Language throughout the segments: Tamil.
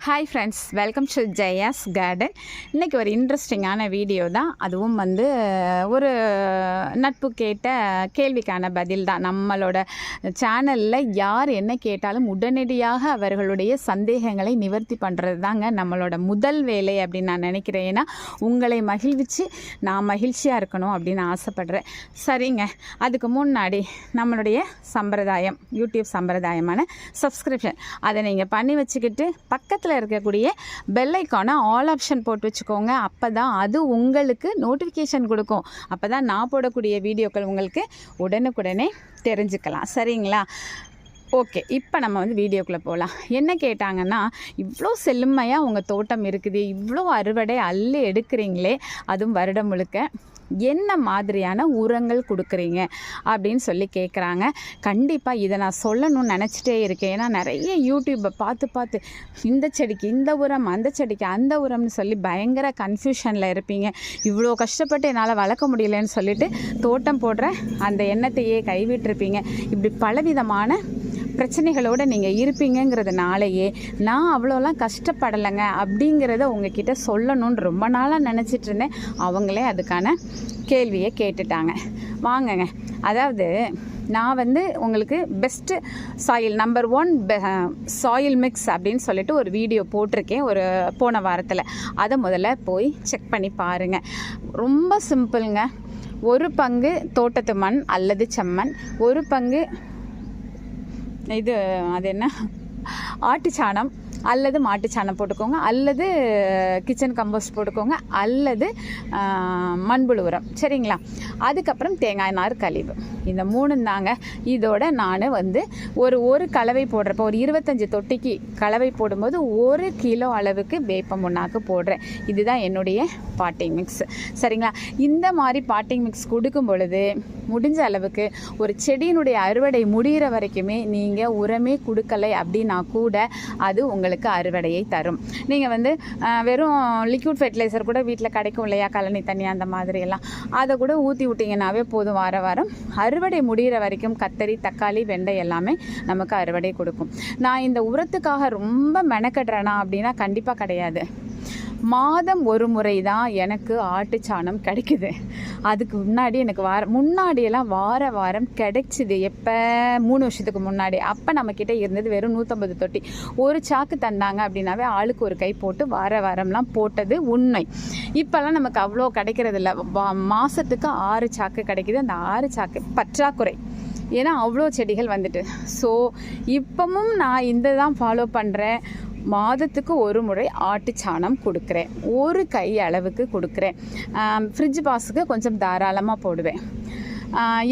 Hi friends, welcome to Jaya's garden. இன்றைக்கி ஒரு இன்ட்ரெஸ்டிங்கான வீடியோ தான். அதுவும் ஒரு நட்பு கேட்ட கேள்விக்கான பதில் தான். நம்மளோட சேனலில் யார் என்ன கேட்டாலும் உடனடியாக அவர்களுடைய சந்தேகங்களை நிவர்த்தி பண்ணுறது தாங்க நம்மளோட முதல் வேலை அப்படின்னு நான் நினைக்கிறேன். ஏன்னா உங்களை மகிழ்விச்சு நான் மகிழ்ச்சியாக இருக்கணும் அப்படின்னு ஆசைப்படுறேன். சரிங்க, அதுக்கு முன்னாடி நம்மளுடைய சம்பிரதாயம், யூடியூப் சம்பிரதாயமான சப்ஸ்கிரிப்ஷன் அதை நீங்கள் பண்ணி வச்சுக்கிட்டு பக்கத்தில் இருக்கக்கூடிய பெல் ஐக்கானை ஆல் ஆப்ஷன் போட்டு வச்சுக்கோங்க. அப்போ தான் அது உங்களுக்கு நோட்டிஃபிகேஷன் கொடுக்கும். அப்போ தான் நான் போடக்கூடிய வீடியோக்கள் உங்களுக்கு உடனுக்குடனே தெரிஞ்சுக்கலாம். சரிங்களா? ஓகே, இப்போ நம்ம வீடியோக்குள்ளே போகலாம். என்ன கேட்டாங்கன்னா, இவ்வளோ செழுமையாக உங்கள் தோட்டம் இருக்குது, இவ்வளோ அறுவடை அள்ளி எடுக்கிறீங்களே, அதுவும் வருடம் முழுக்க என்ன மாதிரியான உரங்கள் கொடுக்குறீங்க அப்படின்னு சொல்லி கேட்குறாங்க. கண்டிப்பாக இதை நான் சொல்லணும்னு நினச்சிட்டே இருக்கேன். ஏன்னா நிறைய யூடியூப்பை பார்த்து இந்த செடிக்கு இந்த உரம், அந்த செடிக்கு அந்த உரம்னு சொல்லி பயங்கர கன்ஃபியூஷனில் இருப்பீங்க. இவ்வளோ கஷ்டப்பட்டு என்னால் வளர்க்க முடியலன்னு சொல்லிட்டு தோட்டம் போடுற அந்த எண்ணத்தையே கைவிட்டிருப்பீங்க. இப்படி பலவிதமான பிரச்சனைகளோடு நீங்கள் இருப்பீங்கிறதுனாலேயே நான் அவ்வளோலாம் கஷ்டப்படலைங்க அப்படிங்கிறத உங்ககிட்ட சொல்லணும்னு ரொம்ப நாளாக நினச்சிட்டு இருந்தேன். அவங்களே அதுக்கான கேள்வியை கேட்டுட்டாங்க. வாங்கங்க, அதாவது நான் உங்களுக்கு best soil number 1 soil mix அப்படின்னு சொல்லிட்டு ஒரு வீடியோ போட்டிருக்கேன் ஒரு போன வாரத்தில். அதை முதல்ல போய் செக் பண்ணி பாருங்கள். ரொம்ப சிம்பிளுங்க. 1 பங்கு தோட்டத்து மண் அல்லது செம்மண், 1 பங்கு அது என்ன ஆட்டுச்சாணம் அல்லது மாட்டுச்சாணம் போட்டுக்கோங்க, அல்லது கிச்சன் கம்போஸ்ட் போட்டுக்கோங்க, அல்லது மண்புழு உரம். சரிங்களா? அதுக்கப்புறம் தேங்காய் நார் கழிவு. இந்த 3 தாங்க. இதோட நான் ஒரு கலவை போடுறப்போ ஒரு 25 தொட்டிக்கு கலவை போடும்போது 1 கிலோ அளவுக்கு வேப்ப முன்னாக்கு போடுறேன். இதுதான் என்னுடைய பாட்டிங் மிக்ஸ். சரிங்களா? இந்த மாதிரி பாட்டிங் மிக்ஸ் கொடுக்கும் பொழுது முடிஞ்ச அளவுக்கு ஒரு செடியினுடைய அறுவடை முடிகிற வரைக்குமே நீங்கள் உரமே கொடுக்கலை அப்படின்னா கூட அது உங்களுக்கு அறுவடையை தரும். நீங்கள் வெறும் லிக்விட் ஃபெர்டிலைசர் கூட வீட்டில் கிடைக்கும் இல்லையா, கழனி தண்ணி அந்த மாதிரியெல்லாம், அதை கூட ஊற்றி விட்டிங்கன்னாவே போதும். வாரம் அறுவடை முடிகிற வரைக்கும் கத்தரி, தக்காளி, வெண்டை எல்லாமே நமக்கு அறுவடை கொடுக்கும். நான் இந்த உரத்துக்காக ரொம்ப மெனக்கடுறேனா அப்படின்னா கண்டிப்பாக கிடையாது. மாதம் ஒரு முறை தான் எனக்கு ஆட்டுச்சாணம் கிடைக்குது. அதுக்கு முன்னாடி எனக்கு முன்னாடியெல்லாம் வாரம் கிடைச்சிது. எப்போ 3 வருஷத்துக்கு முன்னாடி. அப்போ நம்மக்கிட்ட இருந்தது வெறும் 150 தொட்டி. ஒரு சாக்கு தந்தாங்க அப்படின்னாவே ஆளுக்கு ஒரு கை போட்டு வாரம்லாம் போட்டது உண்மை. இப்போல்லாம் நமக்கு அவ்வளோ கிடைக்கிறது இல்லை. மாதத்துக்கு 6 சாக்கு கிடைக்கிது. அந்த 6 சாக்கு பற்றாக்குறை. ஏன்னா அவ்வளோ செடிகள் ஸோ இப்பவும் நான் இந்த தான் ஃபாலோ பண்ணுறேன். மாதத்துக்கு ஒரு முறை ஆட்டுச்சாணம் கொடுக்குறேன். 1 கை அளவுக்கு கொடுக்குறேன். ஃப்ரிட்ஜ் பாஸுக்கு கொஞ்சம் தாராளமாக போடுவேன்.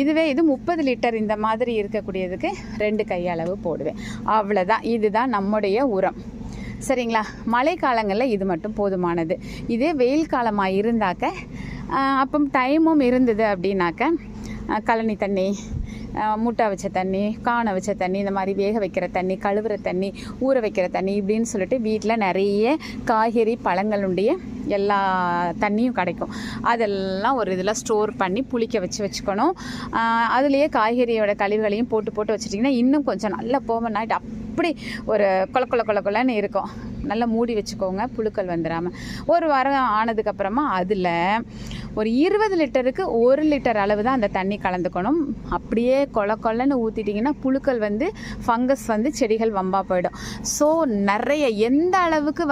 இதுவே 30 லிட்டர் இந்த மாதிரி இருக்கக்கூடியதுக்கு 2 கை அளவு போடுவேன். அவ்வளோதான். இதுதான் நம்முடைய உரம். சரிங்களா? மழை காலங்களில் இது மட்டும் போதுமானது. இதே வெயில் காலமாக இருந்தாக்க, அப்போ டைமும் இருந்தது அப்படின்னாக்க கழனி தண்ணி, முட்டை வச்ச தண்ணி, காண வச்ச தண்ணி, இந்த மாதிரி வேக வைக்கிற தண்ணி, கழுவுற தண்ணி, ஊற வைக்கிற தண்ணி இப்படின்னு சொல்லிட்டு வீட்டில் நிறைய காய்கறி பழங்களுடைய எல்லா தண்ணியும் கிடைக்கும். அதெல்லாம் ஒரு இதில் ஸ்டோர் பண்ணி புளிக்க வச்சுக்கணும். அதுலேயே காய்கறியோட கழிவுகளையும் போட்டு வச்சுட்டிங்கன்னா இன்னும் கொஞ்சம் நல்லா போவன் ஆகிட்டு அப்படி ஒரு கொலன்னு இருக்கும். நல்லா மூடி வச்சுக்கோங்க, புழுக்கள் வந்துடாமல். ஒரு வாரம் ஆனதுக்கப்புறமா அதில் ஒரு 20 லிட்டருக்கு 1 லிட்டர் அளவு தான் அந்த தண்ணி கலந்துக்கணும். அப்படியே கொலன்னு ஊற்றிட்டிங்கன்னா புழுக்கள் ஃபங்கஸ் செடிகள் வம்பா போயிடும். ஸோ நிறைய எந்த அளவுக்கு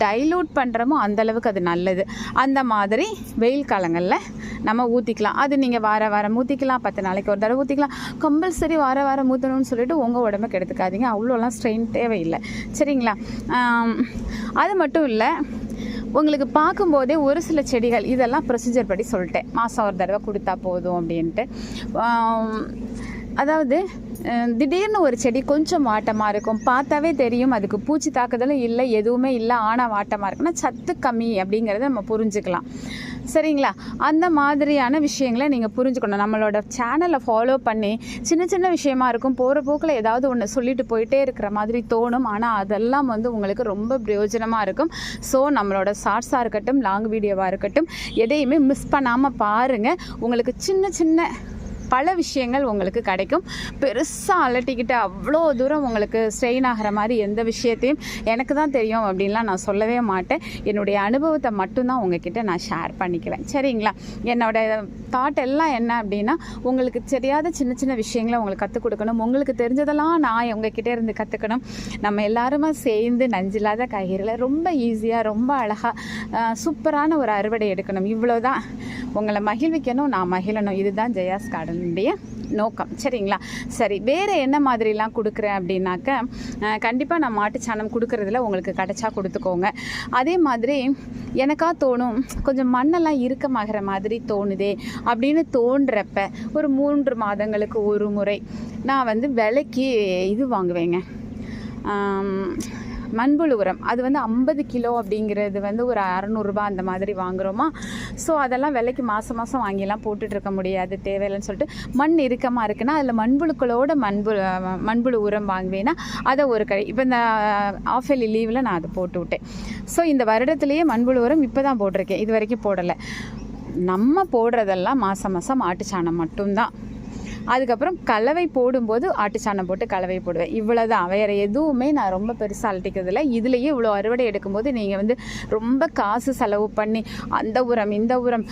டைலூட் பண்ணுறோமோ அந்த அளவுக்கு அது நல்லது. அந்த மாதிரி வெயில் காலங்களில் நம்ம ஊற்றிக்கலாம். அது நீங்கள் வாரம் ஊற்றிக்கலாம், 10 நாளைக்கு ஒரு தடவை ஊற்றிக்கலாம். கம்பல்சரி வாரம் ஊற்றணும்னு சொல்லிட்டு உங்கள் உடம்பை கெடுத்துக்காதீங்க. அவ்வளோலாம் ஸ்ட்ரெயின் தேவையில்லை. சரிங்களா? அது மட்டும் இல்லை, உங்களுக்கு பார்க்கும்போதே ஒரு சில செடிகள் இதெல்லாம் ப்ரொசீஜர் படி சொல்லிட்டேன். மாதம் ஒரு தடவை கொடுத்தா போதும் அப்படின்ட்டு. அதாவது திடீர்னு ஒரு செடி கொஞ்சம் வாட்டமாக இருக்கும், பார்த்தாவே தெரியும் அதுக்கு பூச்சி தாக்குதலும் இல்லை, எதுவுமே இல்லை, ஆனால் வாட்டமாக இருக்குன்னா சத்து கம்மி அப்படிங்கிறத நம்ம புரிஞ்சுக்கலாம். சரிங்களா? அந்த மாதிரியான விஷயங்களை நீங்கள் புரிஞ்சுக்கணும். நம்மளோட சேனலை ஃபாலோ பண்ணி சின்ன விஷயமா இருக்கும், போகிற போக்கில் ஏதாவது ஒன்று சொல்லிட்டு போயிட்டே இருக்கிற மாதிரி தோணும். ஆனால் அதெல்லாம் உங்களுக்கு ரொம்ப பிரயோஜனமாக இருக்கும். ஸோ நம்மளோட ஷார்ட்ஸாக இருக்கட்டும், லாங் வீடியோவாக இருக்கட்டும், எதையுமே மிஸ் பண்ணாமல் பாருங்கள். உங்களுக்கு சின்ன பல விஷயங்கள் உங்களுக்கு கிடைக்கும். பெருசாக அலட்டிக்கிட்டு அவ்வளோ தூரம் உங்களுக்கு ஸ்ட்ரெயின் ஆகிற மாதிரி எந்த விஷயத்தையும் எனக்கு தான் தெரியும் அப்படின்லாம் நான் சொல்லவே மாட்டேன். என்னுடைய அனுபவத்தை மட்டும்தான் உங்ககிட்ட நான் ஷேர் பண்ணிக்குவேன். சரிங்களா? என்னோடய தாட் எல்லாம் என்ன அப்படின்னா, உங்களுக்கு தெரியாத சின்ன சின்ன விஷயங்களை உங்களுக்கு கற்றுக் கொடுக்கணும். உங்களுக்கு தெரிஞ்சதெல்லாம் நான் உங்ககிட்ட இருந்து கற்றுக்கணும். நம்ம எல்லாருமே சேர்ந்து நஞ்சில்லாத காய்கறிகளை ரொம்ப ஈஸியாக ரொம்ப அழகாக சூப்பரான ஒரு அறுவடை எடுக்கணும். இவ்வளோதான். உங்களை மகிழ்விக்கணும், நான் மகிழணும். இதுதான் ஜெயாஸ் கார்டனுடைய நோக்கம். சரிங்களா? சரி, வேறு என்ன மாதிரிலாம் கொடுக்குறேன் அப்படின்னாக்க, கண்டிப்பாக நான் மாட்டுச்சாணம் கொடுக்குறதுல உங்களுக்கு கிடச்சா கொடுத்துக்கோங்க. அதே மாதிரி எனக்கா தோணும், கொஞ்சம் மண்ணெல்லாம் இறுக்கமாகிற மாதிரி தோணுதே அப்படின்னு தோன்றப்ப ஒரு 3 மாதங்களுக்கு ஒரு முறை நான் வந்து விலைக்கு இது வாங்குவேங்க, மண்புழு உரம். அது வந்து 50 கிலோ அப்படிங்கிறது வந்து ஒரு 600 ரூபா அந்த மாதிரி வாங்குகிறோமா. ஸோ அதெல்லாம் விலைக்கு மாதம் வாங்கிலாம் போட்டுட்ருக்க முடியாது, தேவையில்லைன்னு சொல்லிட்டு மண் இறுக்கமாக இருக்குன்னா அதில் மண்புழுக்களோட மண்புழு உரம் வாங்குவேன்னா அதை ஒரு இப்போ இந்த ஆஃபேலி லீவில் நான் அதை போட்டு விட்டேன். ஸோ இந்த வருடத்துலேயே மண்புழு உரம் இப்போ தான் போட்டிருக்கேன், இது வரைக்கும் போடலை. நம்ம போடுறதெல்லாம் மாதம் ஆட்டுச்சாணம் மட்டும்தான். அதுக்கப்புறம் கலவை போடும்போது ஆட்டுச்சாணம் போட்டு கலவை போடுவேன். இவ்வளோதான். வேறு எதுவுமே நான் ரொம்ப பெருசாக அழட்டிக்கிறதில்ல. இதுலேயே இவ்வளோ அறுவடை எடுக்கும்போது நீங்கள் வந்து ரொம்ப காசு செலவு பண்ணி அந்த உரம் இந்த உரம்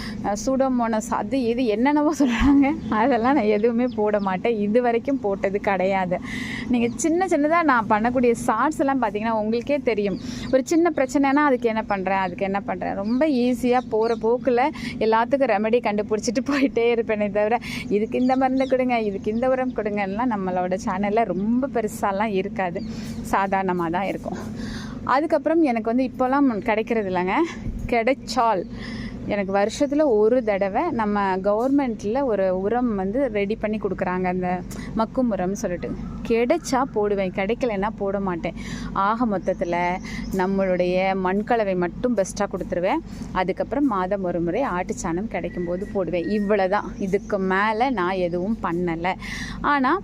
சூடோமோனஸ் அது இது என்னென்னவோ சொல்கிறாங்க, அதெல்லாம் நான் எதுவுமே போட மாட்டேன். இது வரைக்கும் போட்டது கிடையாது. நீங்கள் சின்னதாக நான் பண்ணக்கூடிய ஷார்ட்ஸ் எல்லாம் பார்த்தீங்கன்னா உங்களுக்கே தெரியும். ஒரு சின்ன பிரச்சனைனா அதுக்கு என்ன பண்ணுறேன் ரொம்ப ஈஸியாக போகிற போக்கில் எல்லாத்துக்கும் ரெமெடி கண்டுபிடிச்சிட்டு போயிட்டே இருப்பேனே தவிர இதுக்கு இந்த மருந்து கொடுங்க, இதுக்கு இந்த உரம் கொடுங்கலாம் நம்மளோட சேனலில் ரொம்ப பெருசாலாம் இருக்காது, சாதாரணமாக தான் இருக்கும். அதுக்கப்புறம் எனக்கு வந்து இப்போலாம் கிடைக்கிறது இல்லைங்க. கிடைச்சால் எனக்கு வருஷத்தில் ஒரு தடவை நம்ம கவர்மெண்ட்டில் ஒரு உரம் வந்து ரெடி பண்ணி கொடுக்குறாங்க, அந்த மக்கும் உரம்னு சொல்லிட்டு. கிடைச்சா போடுவேன், கிடைக்கலன்னா போட மாட்டேன். ஆக மொத்தத்தில் நம்மளுடைய மண்கலவை மட்டும் பெஸ்ட்டாக கொடுத்துருவேன். அதுக்கப்புறம் மாதம் ஒரு முறை ஆட்டுச்சாணம் கிடைக்கும்போது போடுவேன். இவ்வளோதான். இதுக்கு மேலே நான் எதுவும் பண்ணலை. ஆனால்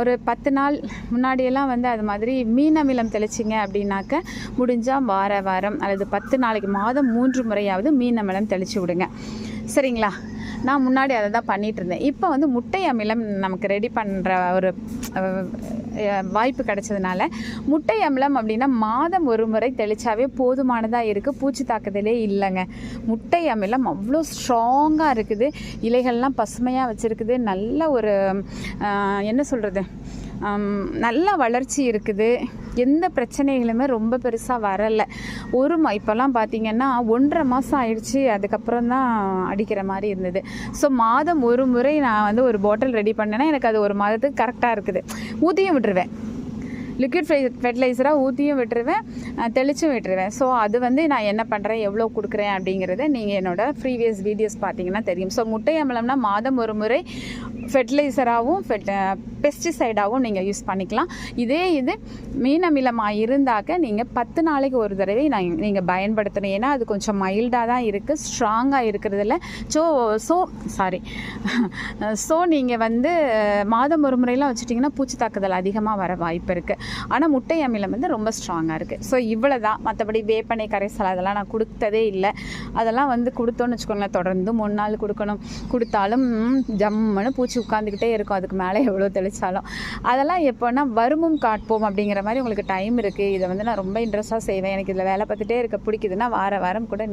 ஒரு 10 நாள் முன்னாடியெல்லாம் வந்து அது மாதிரி மீன் அமிலம் தெளிச்சிங்க அப்படின்னாக்க முடிஞ்சால் வாரம் அல்லது 10 நாளைக்கு மாதம் 3 முறையாவது மீன் அமிலம் தெளித்து விடுங்க. சரிங்களா? நான் முன்னாடி அதை தான் பண்ணிகிட்டு இருந்தேன். இப்போ வந்து முட்டை அமிலம் நமக்கு ரெடி பண்ணுற ஒரு வாய்ப்பு கிடைச்சதுனால முட்டை அமிலம் அப்படின்னா மாதம் ஒரு முறை தெளித்தாவே போதுமானதாக இருக்குது. பூச்சி தாக்குதலே இல்லைங்க. முட்டை அமிலம் அவ்வளோ ஸ்ட்ராங்காக இருக்குது, இலைகள்லாம் பசுமையாக வச்சுருக்குது, நல்ல ஒரு என்ன சொல்கிறது, நல்ல வளர்ச்சி இருக்குது. எந்த பிரச்சனைகளுமே ரொம்ப பெருசாக வரலை. இப்போல்லாம் பார்த்திங்கன்னா 1.5 மாதம் ஆயிடுச்சு, அதுக்கப்புறம் தான் அடிக்கிற மாதிரி இருந்தது. ஸோ மாதம் ஒரு முறை நான் வந்து ஒரு பாட்டில் ரெடி பண்ணேன்னா எனக்கு அது ஒரு மாதத்துக்கு கரெக்டாக இருக்குது. ஊற்றியும் விட்டுருவேன், லிக்விட் ஃபெர்டிலைசராக ஊற்றியும் விட்டுருவேன், தெளிச்சும் விட்டுருவேன். ஸோ அது வந்து நான் என்ன பண்ணுறேன், எவ்வளோ கொடுக்குறேன் அப்படிங்கிறத நீங்கள் என்னோடய ப்ரீவியஸ் வீடியோஸ் பார்த்தீங்கன்னா தெரியும். ஸோ முட்டை அமிலம்னா மாதம் ஒரு முறை ஃபெர்டிலைசராகவும் பெஸ்டிசைடாகவும் நீங்கள் யூஸ் பண்ணிக்கலாம். இது மீன் அமிலமாக இருந்தாக்க நீங்கள் 10 நாளைக்கு ஒரு தடவை நீங்கள் பயன்படுத்தணும். ஏன்னா அது கொஞ்சம் மைல்டாக தான் இருக்குது, ஸ்ட்ராங்காக இருக்கிறதில்ல. ஸோ நீங்கள் வந்து மாதம் ஒரு முறையெல்லாம் வச்சுட்டிங்கன்னா பூச்சி தாக்குதல் அதிகமாக வர வாய்ப்பு இருக்குது. ஆனால் முட்டை அமிலம் வந்து ரொம்ப ஸ்ட்ராங்காக இருக்குது. ஸோ இவ்வளோ தான். மற்றபடி வேப்பனை கரைசல் அதெல்லாம் நான் கொடுத்ததே இல்லை. அதெல்லாம் வந்து கொடுத்தோன்னு வச்சுக்கோங்களேன், தொடர்ந்து 3 நாள் கொடுத்தாலும் ஜம்முன்னு பூச்சி உட்காந்துக்கிட்டே இருக்கும். அதுக்கு மேலே எவ்வளோ தெளித்தாலும் அதெல்லாம் எப்போன்னா வருமும் காட்போம் அப்படிங்கிற மாதிரி உங்களுக்கு டைம் இருக்குது. இதை வந்து நான் ரொம்ப இன்ட்ரெஸ்ட்டாக செய்வேன். எனக்கு இதில் வேலை பார்த்துட்டே இருக்க பிடிக்குதுன்னா வாரம் கூட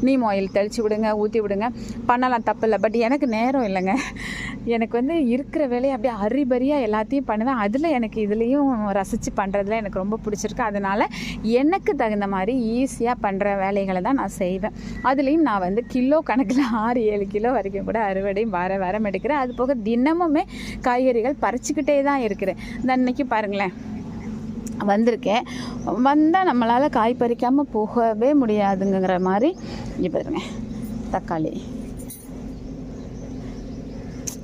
நீம் ஆயில் தெளித்து விடுங்க, ஊற்றி விடுங்க, பண்ணலாம், தப்பு இல்லை. பட் எனக்கு நேரம் இல்லைங்க. எனக்கு வந்து இருக்கிற வேலையை அப்படியே அரிபரியாக எல்லாத்தையும் பண்ணுவேன். அதில் எனக்கு இதுலேயும் ரசித்து பண்ணுறதுல எனக்கு ரொம்ப பிடிச்சிருக்கு. அதனால் எனக்கு தகுந்த மாதிரி ஈஸியாக பண்ணுற வேலைகளை தான் நான் செய்வேன். அதுலேயும் நான் வந்து கிலோ கணக்கில் 6-7 கிலோ வரைக்கும் கூட அறுவடையும் வாரம் எடுக்கிறேன். அது போக தினமுமே காய்கறிகள் பறிச்சுக்கிட்டே தான் இருக்கிறேன். இந்த அன்னைக்கு பாருங்களேன், வந்திருக்கேன், வந்தால் நம்மளால் காய் பறிக்காமல் போகவே முடியாதுங்கிற மாதிரி. இங்கே பாருங்க, தக்காளி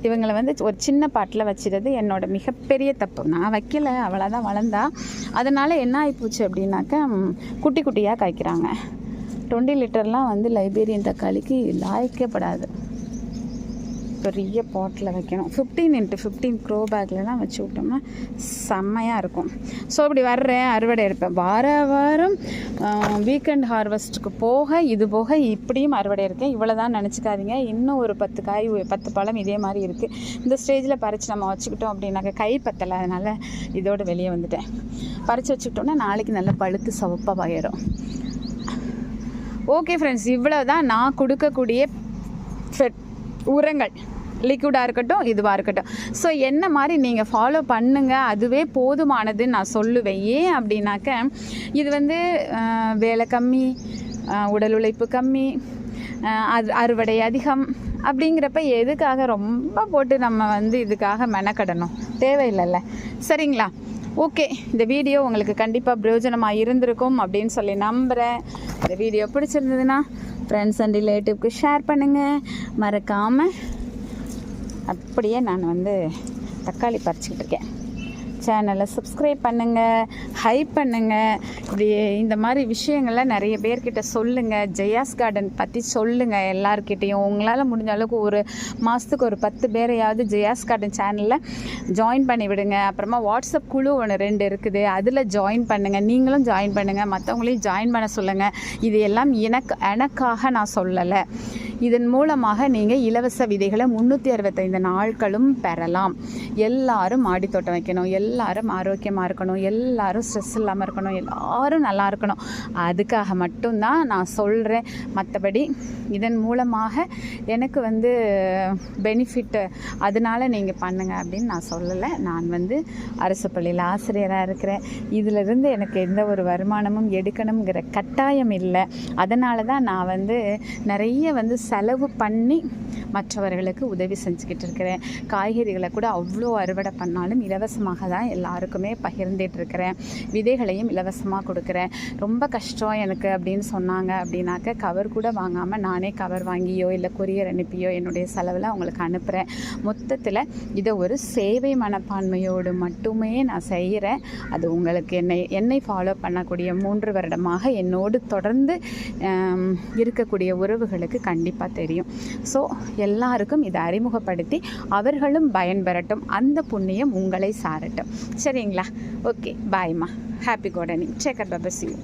இவங்களை வந்து ஒரு சின்ன பாட்டில் வச்சுறது என்னோடய மிகப்பெரிய தப்பு. நான் வைக்கலை, அவ்வளோதான் வளர்ந்தா. அதனால் என்ன ஆகிப்போச்சு அப்படின்னாக்கா குட்டி குட்டியாக காய்க்கிறாங்க. 20 லிட்டர்லாம் வந்து லைபேரியன் தக்காளிக்கு லாய்க்கப்படாது. பெரிய பாட்டில் வைக்கணும். 15x15 க்ரோ பேக்லலாம் வச்சு விட்டோம்னா செம்மையாக இருக்கும். ஸோ இப்படி வர்றேன், அறுவடை எடுப்பேன். வாரம் வீக்கெண்ட் ஹார்வெஸ்ட்டுக்கு போக இது போக இப்படியும் அறுவடை இருக்கேன். இவ்வளோ தான் நினச்சிக்காதீங்க. இன்னும் ஒரு 10 காய் 10 பழம் இதே மாதிரி இருக்குது. இந்த ஸ்டேஜில் பறித்து நம்ம வச்சுக்கிட்டோம் அப்படின்னாக்க கை பத்தலை, அதனால் இதோடு வெளியே வந்துட்டேன். பறித்து வச்சுக்கிட்டோன்னா நாளைக்கு நல்லா பழுத்து சவப்பாக ஆயிடும். ஓகே ஃப்ரெண்ட்ஸ், இவ்வளோ தான் நான் கொடுக்கக்கூடிய உரங்கள், லிக்விடாக இருக்கட்டும் இதுவாக இருக்கட்டும். ஸோ என்ன மாதிரி நீங்கள் ஃபாலோ பண்ணுங்கள், அதுவே போதுமானதுன்னு நான் சொல்லுவேன். ஏன் அப்படின்னாக்க இது வந்து வேலை கம்மி, உடல் உழைப்பு கம்மி, அறுவடை அதிகம் அப்படிங்கிறப்ப எதுக்காக ரொம்ப போட்டு நம்ம வந்து இதுக்காக மெனக்கடணும், தேவையில்லைல்ல. சரிங்களா? ஓகே, இந்த வீடியோ உங்களுக்கு கண்டிப்பாக பிரயோஜனமாக இருந்திருக்கும் அப்படின்னு சொல்லி நம்புகிறேன். இந்த வீடியோ பிடிச்சிருந்ததுன்னா ஃப்ரெண்ட்ஸ் அண்ட் ரிலேட்டிவ்க்கு ஷேர் பண்ணுங்கள். மறக்காமல் அப்படியே நான் வந்து தக்காளி பறிச்சுக்கிட்டு இருக்கேன். சேனலை சப்ஸ்கிரைப் பண்ணுங்கள், ஹைப் பண்ணுங்கள். இப்படி இந்த மாதிரி விஷயங்கள்லாம் நிறைய பேர்கிட்ட சொல்லுங்கள். ஜெயாஸ் கார்டன் பற்றி சொல்லுங்கள் எல்லாருக்கிட்டையும். உங்களால் முடிஞ்ச அளவுக்கு ஒரு மாதத்துக்கு ஒரு 10 பேரையாவது ஜெயாஸ் கார்டன் சேனலில் ஜாயின் பண்ணி விடுங்க. அப்புறமா வாட்ஸ்அப் குழு 2 இருக்குது, அதில் ஜாயின் பண்ணுங்கள். நீங்களும் ஜாயின் பண்ணுங்கள், மற்றவங்களையும் ஜாயின் பண்ண சொல்லுங்கள். இது எல்லாம் எனக்காக நான் சொல்லலை. இதன் மூலமாக நீங்கள் இலவச விதைகளை 365 நாட்களும் பெறலாம். எல்லாரும் மாடித்தோட்டம் வைக்கணும், எல்லாரும் ஆரோக்கியமாக இருக்கணும், எல்லாரும் ஸ்ட்ரெஸ் இல்லாமல் இருக்கணும், எல்லாரும் நல்லா இருக்கணும். அதுக்காக மட்டும்தான் நான் சொல்கிறேன். மற்றபடி இதன் மூலமாக எனக்கு வந்து பெனிஃபிட்டு அதனால் நீங்கள் பண்ணுங்கள் அப்படின்னு நான் சொல்லலை. நான் வந்து அரசு பள்ளியில் ஆசிரியராக இருக்கிறேன். இதிலிருந்து எனக்கு எந்த ஒரு வருமானமும் எடுக்கணுங்கிற கட்டாயம் இல்லை. அதனால தான் நான் வந்து நிறைய வந்து செலவு பண்ணி மற்றவர்களுக்கு உதவி செஞ்சுக்கிட்டு இருக்கிறேன். காய்கறிகளை கூட அவ்வளோ அறுவடை பண்ணாலும் இலவசமாக தான் எல்லாருக்குமே பகிர்ந்துட்டு இருக்கிறேன். விதைகளையும் இலவசமாக கொடுக்குறேன். ரொம்ப கஷ்டம் எனக்கு அப்படின்னு சொன்னாங்க அப்படின்னாக்க கவர் கூட வாங்காமல் நானே கவர் வாங்கியோ இல்லை கொரியர் அனுப்பியோ என்னுடைய செலவில் அவங்களுக்கு அனுப்புகிறேன். மொத்தத்தில் இதை ஒரு சேவை மனப்பான்மையோடு மட்டுமே நான் செய்கிறேன். அது உங்களுக்கு என்னை ஃபாலோ பண்ணக்கூடிய 3 வருடமாக என்னோடு தொடர்ந்து இருக்கக்கூடிய உறவுகளுக்கு கண்டிப்பாக தெரியும். ஸோ எல்லாருக்கும் இதை அறிமுகப்படுத்தி அவர்களும் பயன்பெறட்டும், அந்த புண்ணியம் உங்களை சாரட்டும். சரிங்களா? ஓகே, பாய்மா. Happy gardening. Take care. Bye. See you.